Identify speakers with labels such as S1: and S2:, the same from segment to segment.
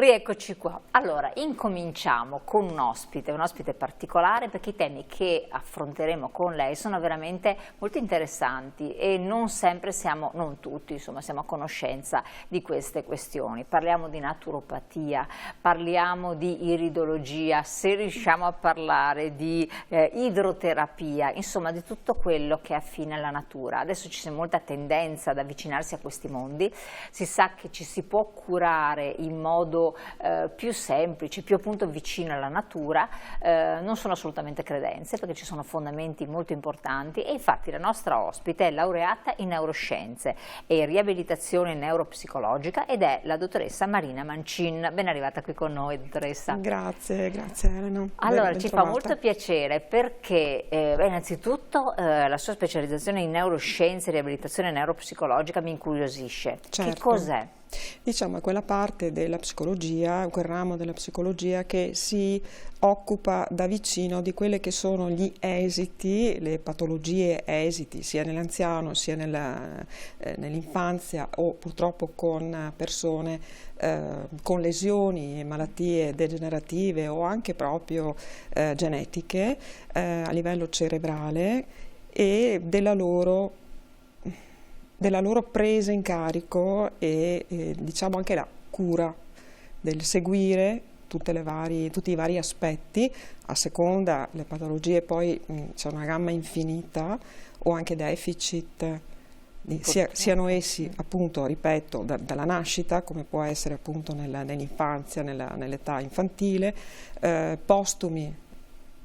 S1: Rieccoci qua. Allora, incominciamo con un ospite particolare, perché i temi che affronteremo con lei sono veramente molto interessanti e non sempre siamo, non tutti, insomma, siamo a conoscenza di queste questioni. Parliamo di naturopatia, parliamo di iridologia, se riusciamo a parlare di idroterapia, insomma di tutto quello che è affine alla natura. Adesso c'è molta tendenza ad avvicinarsi a questi mondi, si sa che ci si può curare in modo più semplice, più appunto vicino alla natura, non sono assolutamente credenze perché ci sono fondamenti molto importanti e infatti la nostra ospite è laureata in neuroscienze e riabilitazione neuropsicologica ed è la dottoressa Marina Mancin. Ben arrivata qui con noi, dottoressa.
S2: Grazie Elena.
S1: Allora, ci fa molto piacere perché innanzitutto la sua specializzazione in neuroscienze e riabilitazione neuropsicologica mi incuriosisce.
S2: Certo.
S1: Che cos'è?
S2: Diciamo è quella parte della psicologia, quel ramo della psicologia che si occupa da vicino di quelle che sono gli esiti, le patologie esiti, sia nell'anziano sia nell'infanzia o purtroppo con persone con lesioni e malattie degenerative o anche proprio genetiche a livello cerebrale e della loro presa in carico e diciamo anche la cura del seguire tutti i vari aspetti, a seconda le patologie poi c'è una gamma infinita o anche deficit, siano essi appunto, ripeto, dalla nascita, come può essere appunto nell'infanzia, nell'età infantile, postumi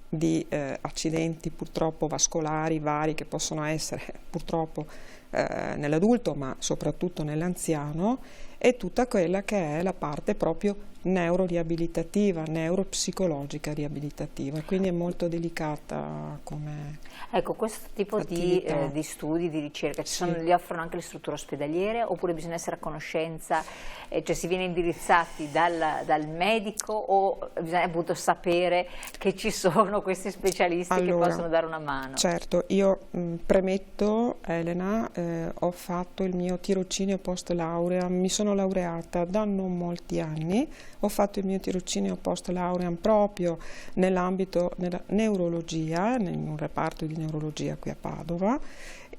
S2: di accidenti purtroppo vascolari vari che possono essere purtroppo nell'adulto ma soprattutto nell'anziano, e tutta quella che è la parte proprio neuroriabilitativa, neuropsicologica riabilitativa, quindi è molto delicata come
S1: ecco, questo tipo di studi, di ricerca, li offrono anche le strutture ospedaliere oppure bisogna essere a conoscenza, cioè si viene indirizzati dal medico o bisogna appunto sapere che ci sono questi specialisti che possono dare una mano?
S2: Certo, io premetto Elena, ho fatto il mio tirocinio post laurea, mi sono laureata da non molti anni, ho fatto il mio tirocinio post laurea proprio nell'ambito della neurologia, in un reparto di neurologia qui a Padova,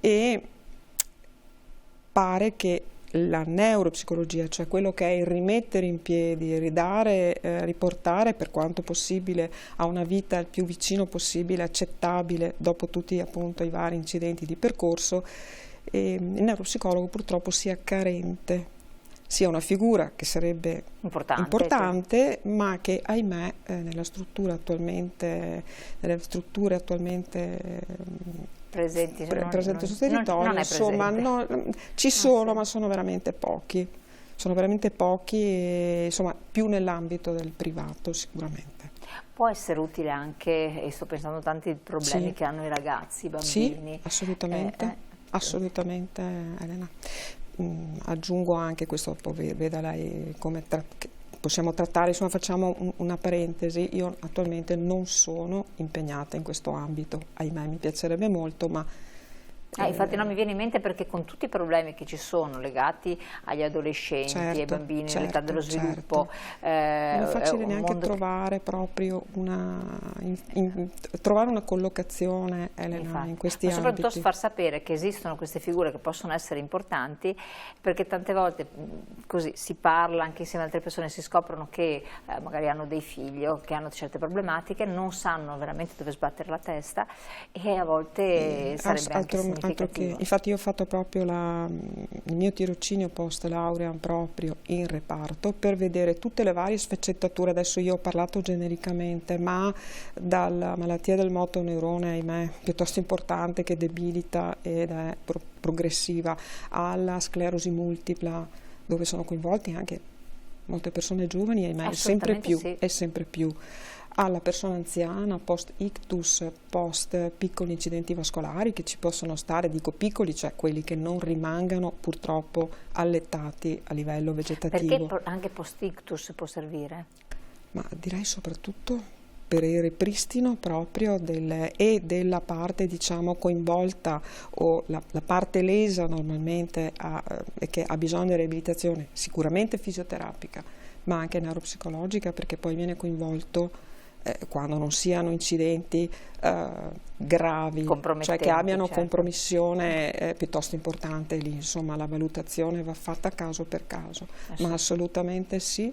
S2: e pare che la neuropsicologia, cioè quello che è il rimettere in piedi, ridare, riportare per quanto possibile a una vita il più vicino possibile, accettabile dopo tutti appunto i vari incidenti di percorso, il neuropsicologo purtroppo sia carente, sia una figura che sarebbe importante ma che ahimè nelle strutture attualmente presenti sul territorio, insomma, ci sono, ma sono veramente pochi, e, insomma, più nell'ambito del privato sicuramente.
S1: Può essere utile anche, e sto pensando a tanti problemi che hanno i ragazzi, i bambini.
S2: Sì, assolutamente, assolutamente Elena. Aggiungo anche questo, veda lei come possiamo trattare, insomma facciamo una parentesi, io attualmente non sono impegnata in questo ambito, ahimè mi piacerebbe molto, ma
S1: infatti non mi viene in mente perché con tutti i problemi che ci sono legati agli adolescenti, ai bambini nell'età dello sviluppo,
S2: non è facile neanche trovare proprio trovare una collocazione, Elena, in questi ambiti.
S1: Soprattutto far sapere che esistono queste figure che possono essere importanti, perché tante volte così si parla anche insieme ad altre persone, si scoprono che magari hanno dei figli o che hanno certe problematiche, non sanno veramente dove sbattere la testa e a volte sarebbe anche significativo.
S2: Infatti io ho fatto proprio il mio tirocinio post laurea proprio in reparto per vedere tutte le varie sfaccettature. Adesso io ho parlato genericamente, ma dalla malattia del motoneurone, ahimè, piuttosto importante, che debilita ed è progressiva, alla sclerosi multipla, dove sono coinvolti anche molte persone giovani, ahimè, sempre più. Alla persona anziana, post ictus, post piccoli incidenti vascolari che ci possono stare, dico piccoli, cioè quelli che non rimangano purtroppo allettati a livello vegetativo.
S1: Perché anche post ictus può servire?
S2: Ma direi soprattutto per il ripristino proprio della parte, diciamo, coinvolta o la parte lesa normalmente che ha bisogno di riabilitazione, sicuramente fisioterapica, ma anche neuropsicologica, perché poi viene coinvolto quando non siano incidenti gravi, cioè che abbiano
S1: certo,
S2: compromissione piuttosto importante. Lì insomma la valutazione va fatta caso per caso, ma assolutamente sì,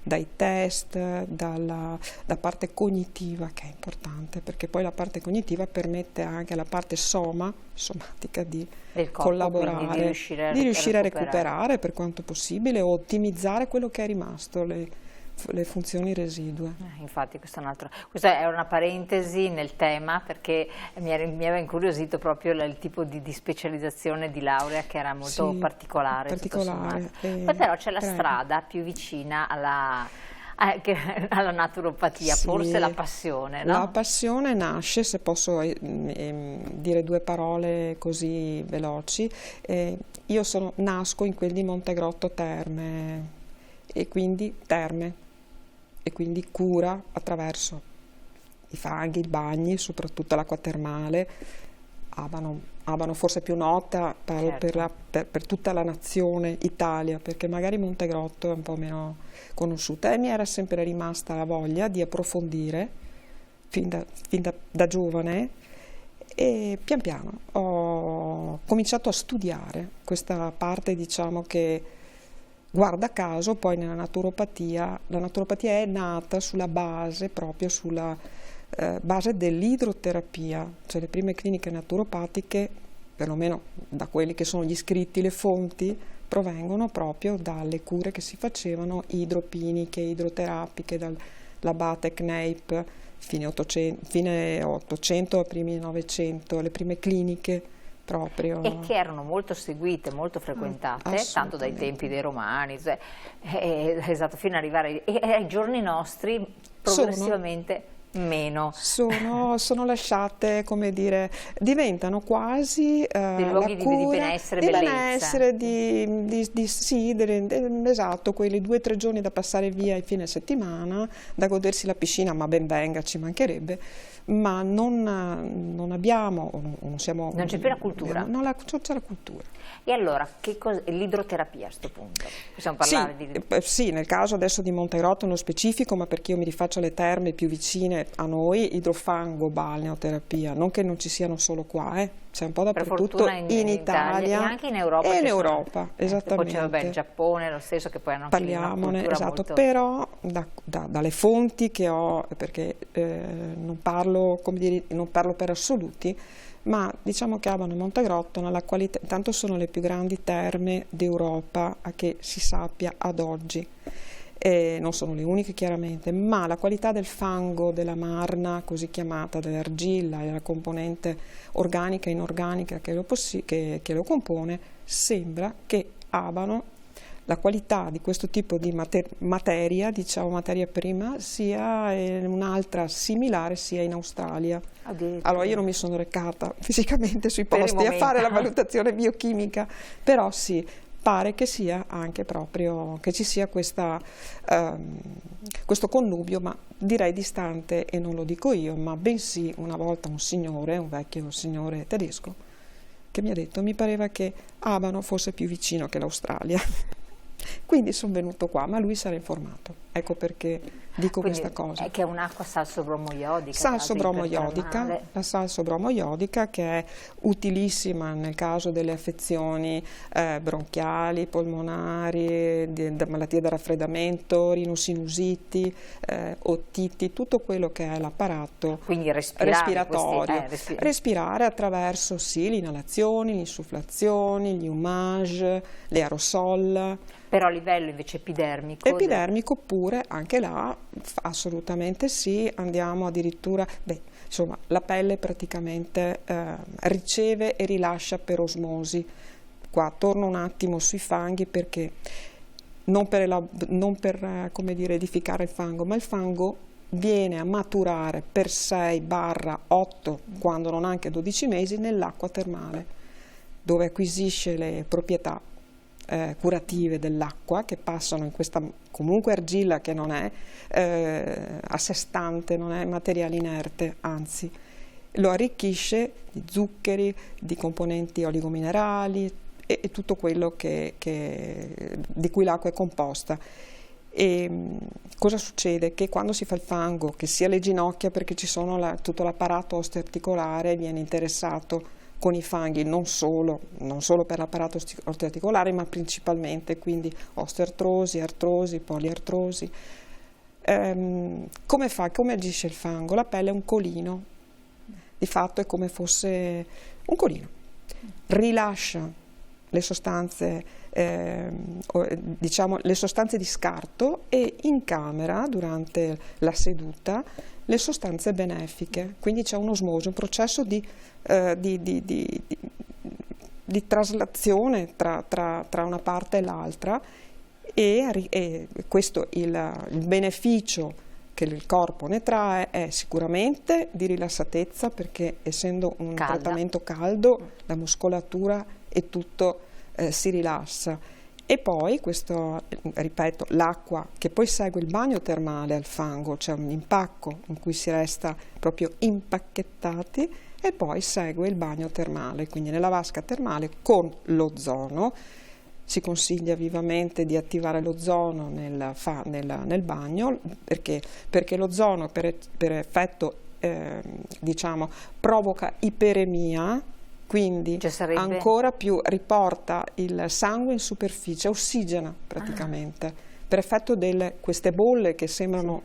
S2: dai test, da parte cognitiva, che è importante, perché poi la parte cognitiva permette anche alla parte somatica di collaborare, di riuscire a recuperare per quanto possibile o ottimizzare quello che è rimasto, le funzioni residue.
S1: Infatti questa è una parentesi nel tema, perché mi aveva incuriosito proprio il tipo di specializzazione di laurea, che era molto particolare. Poi però c'è la strada più vicina alla naturopatia, forse la passione, no?
S2: La passione nasce, se posso dire due parole così veloci, io nasco in quel di Montegrotto Terme, e quindi cura attraverso i fanghi, i bagni, soprattutto l'acqua termale. Abano forse più nota per tutta la nazione Italia, perché magari Montegrotto è un po' meno conosciuta, e mi era sempre rimasta la voglia di approfondire fin da giovane, e pian piano ho cominciato a studiare questa parte, diciamo, che guarda caso poi nella naturopatia, la naturopatia è nata sulla base, proprio sulla base dell'idroterapia, cioè le prime cliniche naturopatiche, perlomeno da quelli che sono gli scritti, le fonti, provengono proprio dalle cure che si facevano idropiniche, idroterapiche, dall'abate Kneipp, fine 800, primi 900, le prime cliniche proprio.
S1: E che erano molto seguite, molto frequentate, tanto dai tempi dei Romani, esatto, fino ad arrivare ai giorni nostri, progressivamente meno.
S2: Sono lasciate, come dire, diventano quasi
S1: dei luoghi di benessere e bellezza.
S2: Esatto, quelli 2 o 3 giorni da passare via il fine settimana, da godersi la piscina, ma ben venga, ci mancherebbe, ma non abbiamo, non siamo...
S1: Non c'è più la cultura.
S2: Non c'è la cultura.
S1: E allora, che cosa l'idroterapia a questo punto? Possiamo parlare
S2: sì, nel caso adesso di Montegrotto nello specifico, ma perché io mi rifaccio alle terme più vicine a noi, idrofango, balneoterapia, non che non ci siano solo qua, c'è un po' dappertutto in Italia
S1: e anche in Europa.
S2: E in Europa, esattamente.
S1: Poi c'è il Giappone, lo stesso, che poi hanno
S2: parliamone, esatto, molto... però dalle fonti che ho, perché non parlo, come dire, non parlo per assoluti, ma diciamo che Abano e Montegrotto nella qualità, intanto sono le più grandi terme d'Europa a che si sappia ad oggi, non sono le uniche chiaramente, ma la qualità del fango, della marna così chiamata, dell'argilla e della componente organica e inorganica che lo compone, sembra che Abano, la qualità di questo tipo di materia, diciamo materia prima, sia un'altra similare sia in Australia. Allora io non mi sono recata fisicamente sui posti a fare la valutazione biochimica, però sì, pare che sia anche proprio, che ci sia questo connubio, ma direi distante, e non lo dico io, ma bensì una volta un vecchio signore tedesco, che mi ha detto, mi pareva che Abano fosse più vicino che l'Australia. Quindi sono venuto qua, ma lui sarà informato, ecco perché dico questa cosa.
S1: Che è un'acqua salso-bromo-iodica.
S2: La salso-bromo-iodica, che è utilissima nel caso delle affezioni bronchiali, polmonari, malattie da raffreddamento, rinosinusiti, otiti, tutto quello che è l'apparato respiratorio. Respirare attraverso sì, le inalazioni, le insufflazioni, gli humage, le aerosol.
S1: Però a livello invece epidermico?
S2: Epidermico pure, anche là assolutamente sì, andiamo addirittura, insomma la pelle praticamente riceve e rilascia per osmosi. Qua torno un attimo sui fanghi, perché non per come dire, edificare il fango, ma il fango viene a maturare per 6-8, quando non anche 12 mesi, nell'acqua termale, dove acquisisce le proprietà curative dell'acqua, che passano in questa comunque argilla che non è a sé stante, non è materiale inerte, anzi lo arricchisce di zuccheri, di componenti oligominerali e tutto quello di cui l'acqua è composta. E cosa succede? Che quando si fa il fango, che sia le ginocchia, perché ci sono tutto l'apparato osteoarticolare viene interessato con i fanghi, non solo per l'apparato osteoarticolare, ma principalmente, quindi osteoartrosi, artrosi, poliartrosi. Come agisce il fango? La pelle è un colino, di fatto è come fosse un colino, rilascia le sostanze, diciamo le sostanze di scarto, e incamera durante la seduta le sostanze benefiche, quindi c'è un'osmosi, un processo di traslazione tra una parte e l'altra, e questo il beneficio che il corpo ne trae è sicuramente di rilassatezza, perché essendo un trattamento caldo la muscolatura e tutto si rilassa. E poi questo, ripeto, l'acqua che poi segue il bagno termale al fango, c'è un impacco in cui si resta proprio impacchettati, e poi segue il bagno termale, quindi nella vasca termale con l'ozono. Si consiglia vivamente di attivare l'ozono nel bagno, perché l'ozono per effetto diciamo provoca iperemia, quindi ancora più riporta il sangue in superficie, ossigena praticamente, per effetto di queste bolle che sembrano,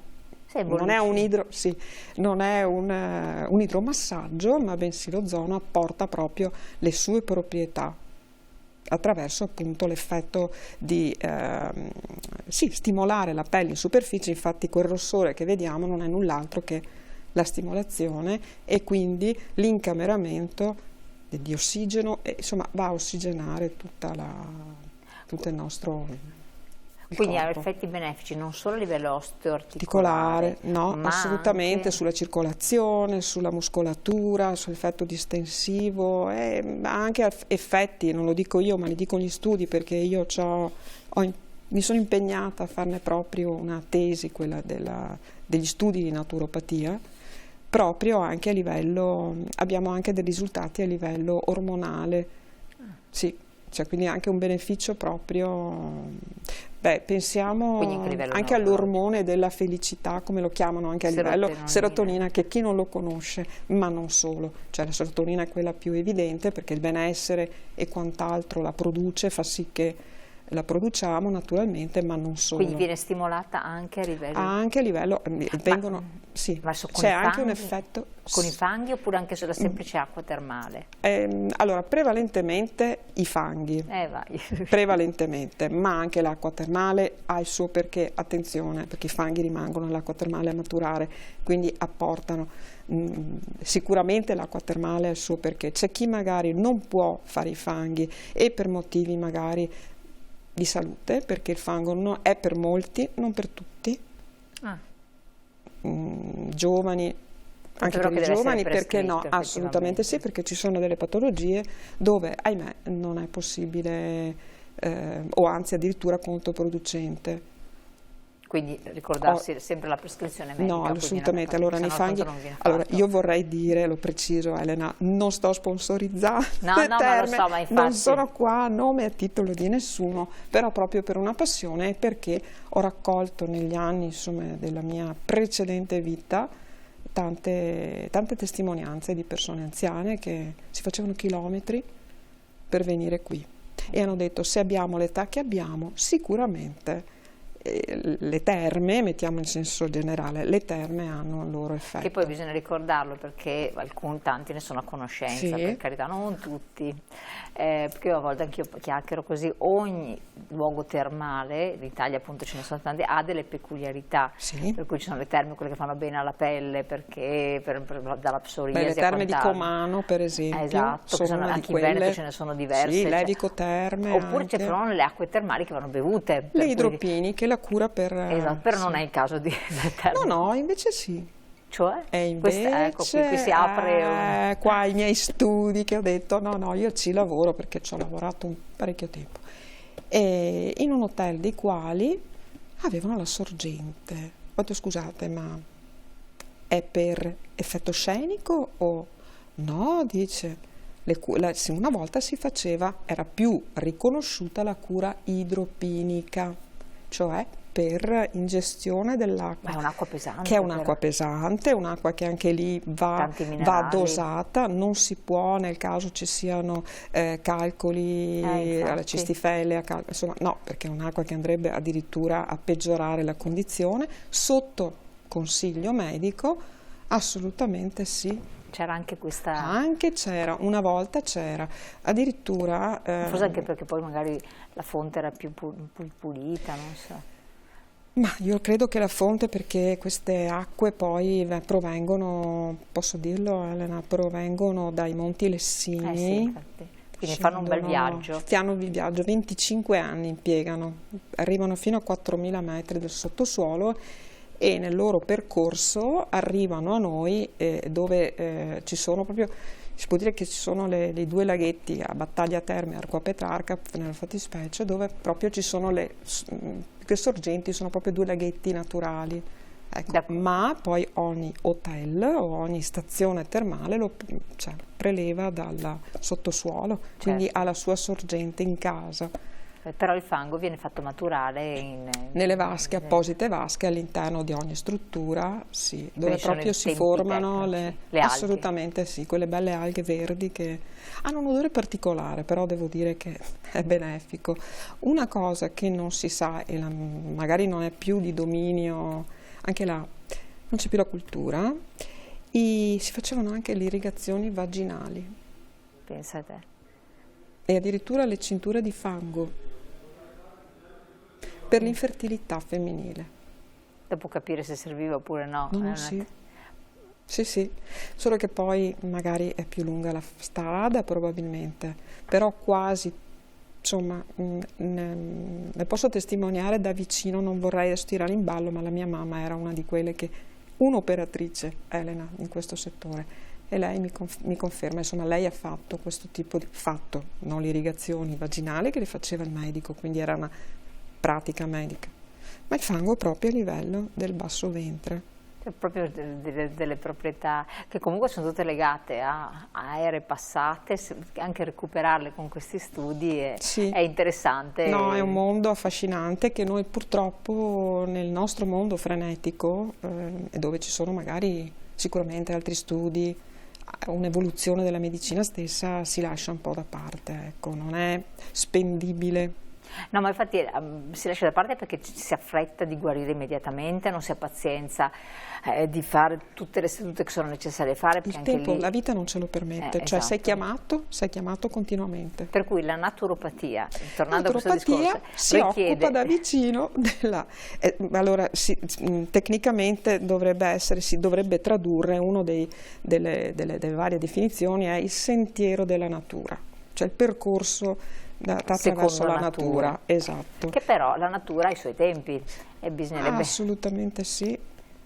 S2: non è un idromassaggio, ma bensì l'ozono apporta proprio le sue proprietà attraverso appunto l'effetto di stimolare la pelle in superficie. Infatti quel rossore che vediamo non è null'altro che la stimolazione e quindi l'incameramento di ossigeno, e insomma va a ossigenare tutto il nostro
S1: quindi
S2: corpo.
S1: Ha effetti benefici non solo a livello osteoarticolare,
S2: no,
S1: ma
S2: assolutamente
S1: anche
S2: sulla circolazione, sulla muscolatura, sull'effetto distensivo, e ha anche effetti, non lo dico io ma li dicono gli studi, perché io mi sono impegnata a farne proprio una tesi, quella degli studi di naturopatia, proprio anche a livello, abbiamo anche dei risultati a livello ormonale, sì, cioè quindi anche un beneficio proprio, pensiamo anche all'ormone della felicità, come lo chiamano anche a livello serotonina, che chi non lo conosce, ma non solo, cioè la serotonina è quella più evidente, perché il benessere e quant'altro la produce, fa sì che la produciamo naturalmente, ma non solo.
S1: Quindi viene stimolata anche a livello...
S2: Anche a livello, c'è anche un effetto...
S1: Con i fanghi oppure anche sulla semplice acqua termale?
S2: Allora, prevalentemente i fanghi, prevalentemente, ma anche l'acqua termale ha il suo perché, attenzione, perché i fanghi rimangono nell'acqua termale a maturare, quindi apportano, sicuramente l'acqua termale ha il suo perché. C'è chi magari non può fare i fanghi e per motivi magari di salute, perché il fango è per molti, non per tutti, giovani, anche per i giovani, perché no, assolutamente sì, perché ci sono delle patologie dove, ahimè, non è possibile, o anzi addirittura controproducente.
S1: Quindi ricordarsi sempre la prescrizione medica.
S2: No, assolutamente. Allora, nei fanghi, io vorrei dire, lo preciso Elena, non sto sponsorizzando le terme,
S1: ma lo so, ma infatti...
S2: non sono qua a nome e a titolo di nessuno, però proprio per una passione e perché ho raccolto negli anni, insomma, della mia precedente vita tante testimonianze di persone anziane che si facevano chilometri per venire qui e hanno detto: se abbiamo l'età che abbiamo, sicuramente le terme, mettiamo in senso generale, le terme hanno il loro effetto.
S1: Che poi bisogna ricordarlo, perché tanti ne sono a conoscenza, per carità, non tutti, perché io a volte anch'io chiacchiero così, ogni luogo termale, in Italia appunto ce ne sono tanti, ha delle peculiarità, per cui ci sono le terme, quelle che fanno bene alla pelle, perché dalla psoriasi.
S2: Le terme di Comano, per esempio,
S1: esatto, anche in Veneto ce ne sono diverse.
S2: Sì, levicoterme.
S1: Oppure ci sono le acque termali che vanno bevute.
S2: Le idropiniche, la cura per...
S1: Esatto, però non è il caso di...
S2: No, invece sì.
S1: Cioè?
S2: E invece,
S1: ecco, qui si apre...
S2: qua i miei studi che ho detto, no, io ci lavoro perché ci ho lavorato parecchio tempo. E in un hotel dei quali avevano la sorgente. Ho detto: scusate, ma è per effetto scenico o... No, dice... una volta si faceva, era più riconosciuta la cura idropinica, cioè per ingestione dell'acqua.
S1: Ma è un'acqua pesante.
S2: Che è un'acqua pesante, un'acqua che anche lì va dosata, non si può nel caso ci siano calcoli alla cistifellea, insomma no, perché è un'acqua che andrebbe addirittura a peggiorare la condizione. Sotto consiglio medico, assolutamente sì.
S1: C'era anche questa...
S2: Anche c'era, una volta c'era, addirittura...
S1: Forse anche perché poi magari la fonte era più pulita, non so.
S2: Ma io credo che la fonte, perché queste acque poi provengono, posso dirlo Elena, provengono dai Monti Lessini.
S1: Sì, infatti. Quindi fanno un bel viaggio.
S2: Fanno il viaggio, 25 anni impiegano, arrivano fino a 4.000 metri del sottosuolo e nel loro percorso arrivano a noi dove ci sono proprio, si può dire che ci sono i due laghetti a Battaglia Terme e Arqua Petrarca, nella fattispecie, dove proprio ci sono le sorgenti, sono proprio due laghetti naturali. Ecco, ma poi ogni hotel o ogni stazione termale preleva dal sottosuolo, quindi ha la sua sorgente in casa.
S1: Però il fango viene fatto maturare
S2: nelle vasche, apposite vasche all'interno di ogni struttura, sì, dove proprio si formano le assolutamente sì, quelle belle alghe verdi che hanno un odore particolare, però devo dire che è benefico. Una cosa che non si sa e magari non è più di dominio, anche là non c'è più la cultura, si facevano anche le irrigazioni vaginali.
S1: Pensa a te.
S2: E addirittura le cinture di fango per l'infertilità femminile.
S1: Dopo capire se serviva oppure no.
S2: No, sì. Sì, solo che poi magari è più lunga la strada probabilmente, però quasi, insomma, ne posso testimoniare da vicino, non vorrei tirare in ballo, ma la mia mamma era una di quelle che, un'operatrice, Elena, in questo settore, e lei mi conferma, insomma, lei ha fatto questo tipo di, non le irrigazioni vaginali che le faceva il medico, quindi era una pratica medica, ma il fango proprio a livello del basso ventre.
S1: Cioè, proprio delle proprietà che comunque sono tutte legate a ere passate, anche recuperarle con questi studi è interessante.
S2: No, è un mondo affascinante che noi purtroppo nel nostro mondo frenetico, dove ci sono magari sicuramente altri studi, un'evoluzione della medicina stessa, si lascia un po' da parte, ecco, non è spendibile.
S1: No, ma infatti si lascia da parte perché ci si affretta di guarire immediatamente, non si ha pazienza di fare tutte le sedute che sono necessarie fare.
S2: Il tempo, la vita non ce lo permette, cioè
S1: esatto.
S2: sei chiamato continuamente.
S1: Per cui la naturopatia, tornando a questo discorso,
S2: si occupa da vicino della... allora, tecnicamente si dovrebbe tradurre, una delle varie definizioni è il sentiero della natura, cioè il percorso attraverso la natura, esatto.
S1: Che però la natura ha i suoi tempi e bisognerebbe...
S2: Assolutamente sì,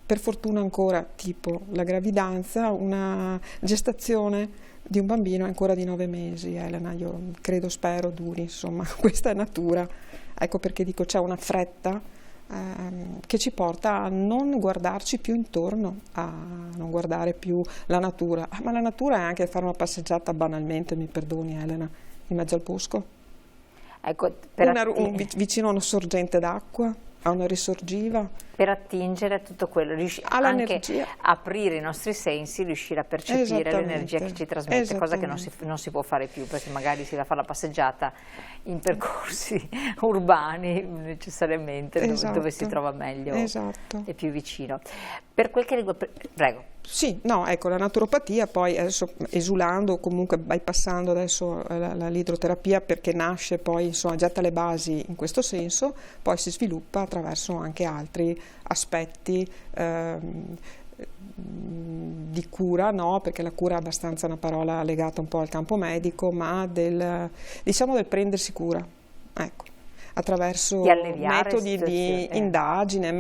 S2: per fortuna ancora, tipo la gravidanza, una gestazione di un bambino è ancora di 9 mesi, Elena, io credo, spero duri, insomma, questa è natura, ecco perché dico c'è una fretta che ci porta a non guardarci più intorno, a non guardare più la natura, ma la natura è anche fare una passeggiata banalmente, mi perdoni Elena, in mezzo al bosco.
S1: Ecco,
S2: vicino a una sorgente d'acqua, a una risorgiva.
S1: Per attingere a tutto quello, anche aprire i nostri sensi, riuscire a percepire l'energia che ci trasmette, cosa che non si può fare più, perché magari si va a fare la passeggiata in percorsi urbani necessariamente, dove si trova meglio e più vicino. Per quel che riguarda... Prego.
S2: Sì, no, ecco, la naturopatia poi adesso esulando, comunque bypassando adesso l'idroterapia perché nasce poi, insomma, getta le basi in questo senso, poi si sviluppa attraverso anche altri aspetti di cura, no, perché la cura è abbastanza una parola legata un po' al campo medico, ma diciamo del prendersi cura, ecco, attraverso metodi di indagine,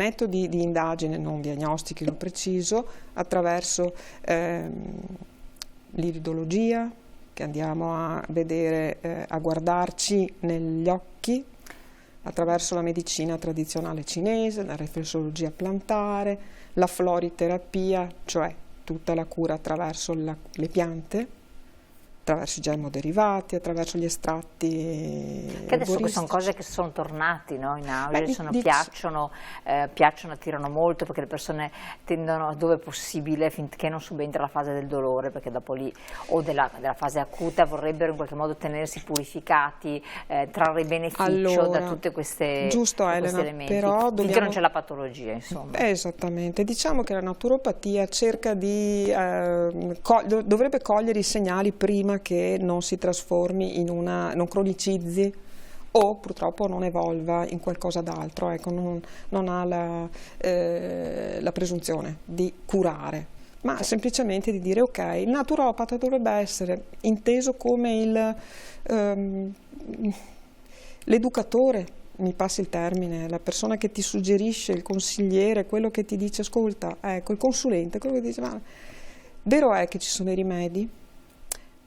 S2: non diagnostichi, lo preciso, attraverso l'iridologia, che andiamo a vedere, a guardarci negli occhi, attraverso la medicina tradizionale cinese, la riflessologia plantare, la floriterapia, cioè tutta la cura attraverso le piante, attraverso i germoderivati, attraverso gli estratti
S1: che adesso
S2: erboristici.
S1: sono cose che sono tornati, no, in auge,
S2: Beh,
S1: piacciono, attirano molto, perché le persone tendono, dove è possibile, finché non subentra la fase del dolore, perché dopo lì, o della fase acuta, vorrebbero in qualche modo tenersi purificati, trarre beneficio da tutte questi elementi,
S2: però
S1: finché non c'è la patologia, insomma.
S2: Esattamente, diciamo che la naturopatia cerca di, dovrebbe cogliere i segnali prima che non si trasformi non cronicizzi o purtroppo non evolva in qualcosa d'altro, ecco, non ha la presunzione di curare, ma semplicemente di dire ok, il naturopata dovrebbe essere inteso come l'educatore, mi passi il termine, la persona che ti suggerisce, il consigliere, quello che ti dice ascolta, ecco, il consulente, quello che dice ma vero è che ci sono i rimedi,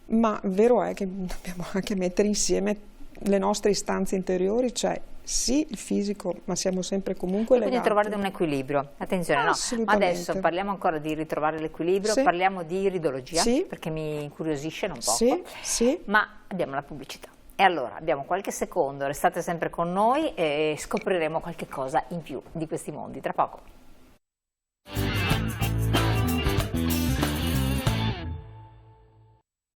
S2: ma vero è che dobbiamo anche mettere insieme le nostre istanze interiori, cioè sì il fisico, ma siamo sempre comunque legati.
S1: Quindi trovare un equilibrio, attenzione, no, ma adesso parliamo ancora di ritrovare l'equilibrio,
S2: sì.
S1: Parliamo di iridologia,
S2: sì.
S1: Perché mi incuriosisce non poco,
S2: sì, sì.
S1: Ma abbiamo la pubblicità. E allora abbiamo qualche secondo, restate sempre con noi e scopriremo qualche cosa in più di questi mondi tra poco.